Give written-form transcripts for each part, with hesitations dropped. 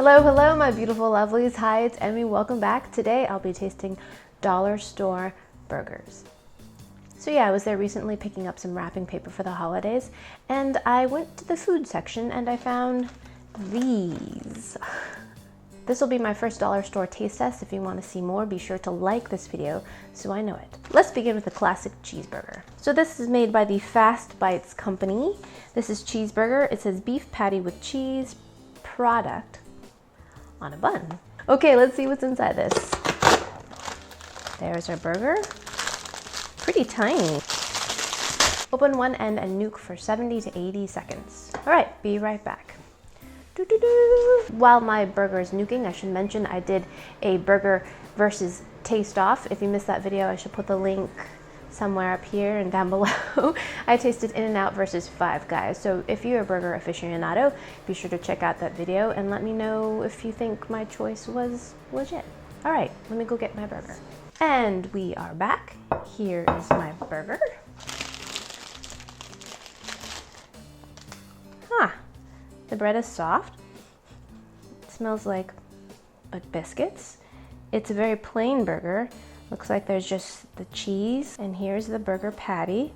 Hello, hello, my beautiful lovelies. Hi, it's Emmy. Welcome back. Today I'll be tasting dollar store burgers. So yeah, I was there recently picking up some wrapping paper for the holidays, and I went to the food section and I found these. This will be my first dollar store taste test. If you want to see more, be sure to like this video so I know it. Let's begin with the classic cheeseburger. So this is made by the Fast Bites company. This is cheeseburger. It says beef patty with cheese product on a bun. Okay, let's see what's inside this. There's our burger. Pretty tiny. Open one end and nuke for 70 to 80 seconds. All right, be right back. While my burger is nuking, I should mention I did a burger versus taste off. If you missed that video, I should put the link somewhere up here and down below. I tasted In-N-Out versus Five Guys. So if you're a burger aficionado, be sure to check out that video and let me know if you think my choice was legit. All right, let me go get my burger. And we are back. Here is my burger. The bread is soft. It smells like biscuits. It's a very plain burger. Looks like there's just the cheese, and here's the burger patty,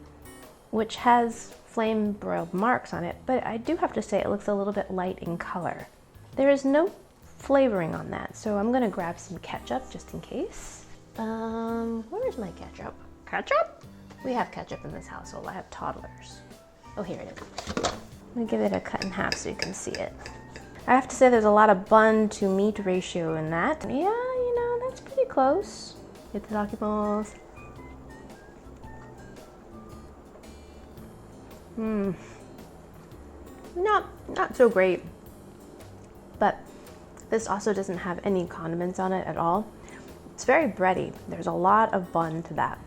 which has flame broiled marks on it, but I do have to say it looks a little bit light in color. There is no flavoring on that, so I'm gonna grab some ketchup just in case. Where's my ketchup? Ketchup? We have ketchup in this household. I have toddlers. Oh, here it is. I'm gonna give it a cut in half so you can see it. I have to say there's a lot of bun to meat ratio in that. Yeah, you know, that's pretty close. Itadakimasu. Not so great, but this also doesn't have any condiments on it at all. It's very bready. There's a lot of bun to that.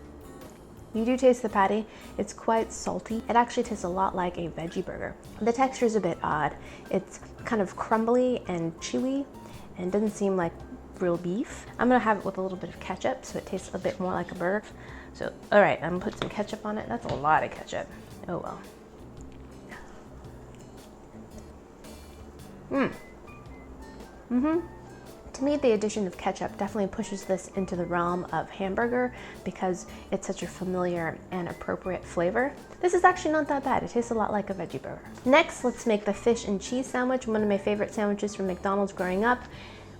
You do taste the patty. It's quite salty. It actually tastes a lot like a veggie burger. The texture is a bit odd. It's kind of crumbly and chewy and doesn't seem like real beef. I'm gonna have it with a little bit of ketchup so it tastes a bit more like a burger. So, all right, I'm gonna put some ketchup on it. That's a lot of ketchup. Oh well. To me, the addition of ketchup definitely pushes this into the realm of hamburger because it's such a familiar and appropriate flavor. This is actually not that bad. It tastes a lot like a veggie burger. Next, let's make the fish and cheese sandwich. One of my favorite sandwiches from McDonald's growing up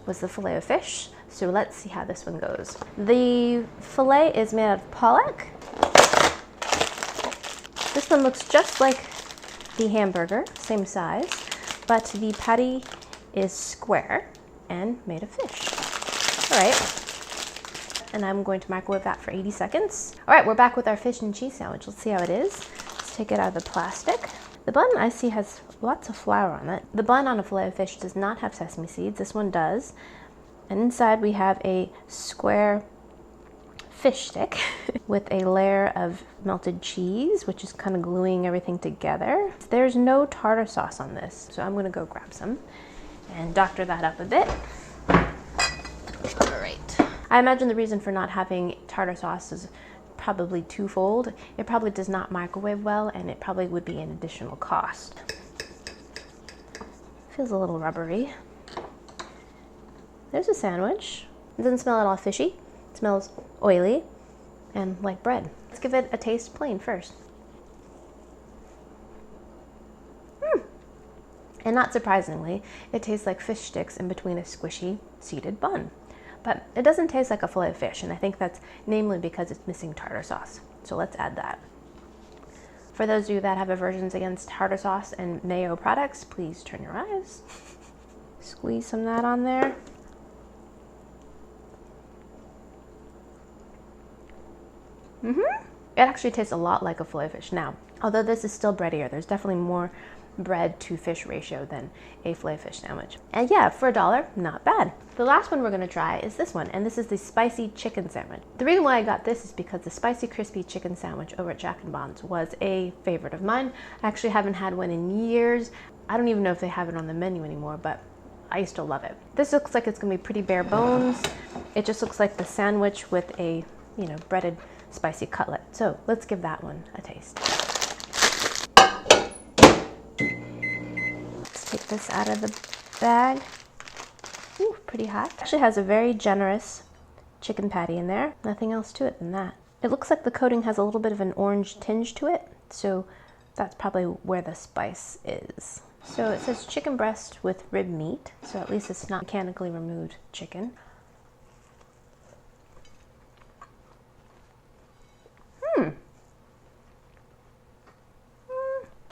was the filet-o-fish. So let's see how this one goes. The filet is made out of pollock. This one looks just like the hamburger, same size, but the patty is square and made of fish. All right, and I'm going to microwave that for 80 seconds. All right, we're back with our fish and cheese sandwich. Let's see how it is. Let's take it out of the plastic. The bun I see has lots of flour on it. The bun on a filet of fish does not have sesame seeds. This one does. And inside we have a square fish stick with a layer of melted cheese, which is kind of gluing everything together. There's no tartar sauce on this, so I'm gonna go grab some and doctor that up a bit. All right. I imagine the reason for not having tartar sauce is probably twofold. It probably does not microwave well, and it probably would be an additional cost. Feels a little rubbery. There's a sandwich. It doesn't smell at all fishy. It smells oily and like bread. Let's give it a taste plain first. And not surprisingly, it tastes like fish sticks in between a squishy seeded bun. But it doesn't taste like a fillet of fish, and I think that's namely because it's missing tartar sauce. So let's add that. For those of you that have aversions against tartar sauce and mayo products, please turn your eyes. Squeeze some of that on there. It actually tastes a lot like a fillet of fish. Now, although this is still breadier, there's definitely more bread to fish ratio than a filet fish sandwich. And yeah, for $1, not bad. The last one we're gonna try is this one, and this is the spicy chicken sandwich. The reason why I got this is because the spicy crispy chicken sandwich over at Jack & Bon's was a favorite of mine. I actually haven't had one in years. I don't even know if they have it on the menu anymore, but I used to love it. This looks like it's gonna be pretty bare bones. It just looks like the sandwich with a, you know, breaded spicy cutlet. So let's give that one a taste. Let's take this out of the bag. pretty hot. It actually has a very generous chicken patty in there. Nothing else to it than that. It looks like the coating has a little bit of an orange tinge to it, so that's probably where the spice is. So it says chicken breast with rib meat, so at least it's not mechanically removed chicken.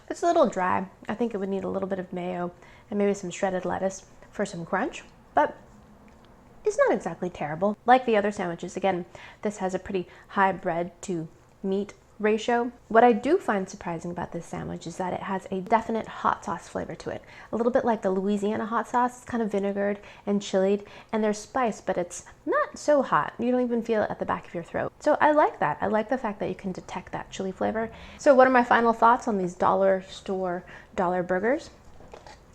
It's a little dry. I think it would need a little bit of mayo and maybe some shredded lettuce for some crunch, but it's not exactly terrible. Like the other sandwiches, again, this has a pretty high bread to meat ratio. What I do find surprising about this sandwich is that it has a definite hot sauce flavor to it. A little bit like the Louisiana hot sauce. It's kind of vinegared and chilied, and there's spice, but it's not so hot. You don't even feel it at the back of your throat. So I like that. I like the fact that you can detect that chili flavor. So what are my final thoughts on these dollar store dollar burgers?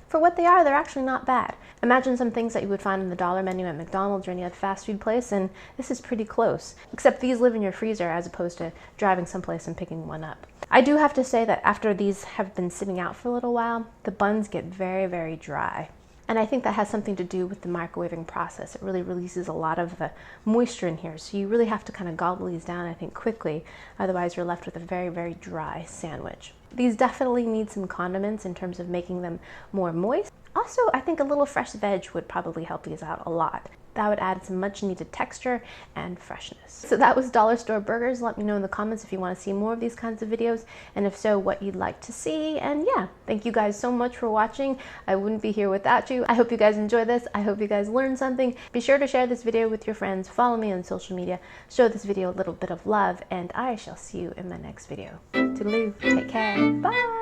For what they are, they're actually not bad. Imagine some things that you would find in the dollar menu at McDonald's or any other fast food place, and this is pretty close. Except these live in your freezer as opposed to driving someplace and picking one up. I do have to say that after these have been sitting out for a little while, the buns get very, very dry. And I think that has something to do with the microwaving process. It really releases a lot of the moisture in here, so you really have to kind of gobble these down, I think, quickly. Otherwise, you're left with a very, very dry sandwich. These definitely need some condiments in terms of making them more moist. Also, I think a little fresh veg would probably help these out a lot. That would add some much needed texture and freshness. So that was dollar store burgers. Let me know in the comments if you want to see more of these kinds of videos, and if so, what you'd like to see. And yeah, thank you guys so much for watching. I wouldn't be here without you. I hope you guys enjoy this. I hope you guys learned something. Be sure to share this video with your friends. Follow me on social media. Show this video a little bit of love, and I shall see you in my next video. Toodaloo. Take care. Bye.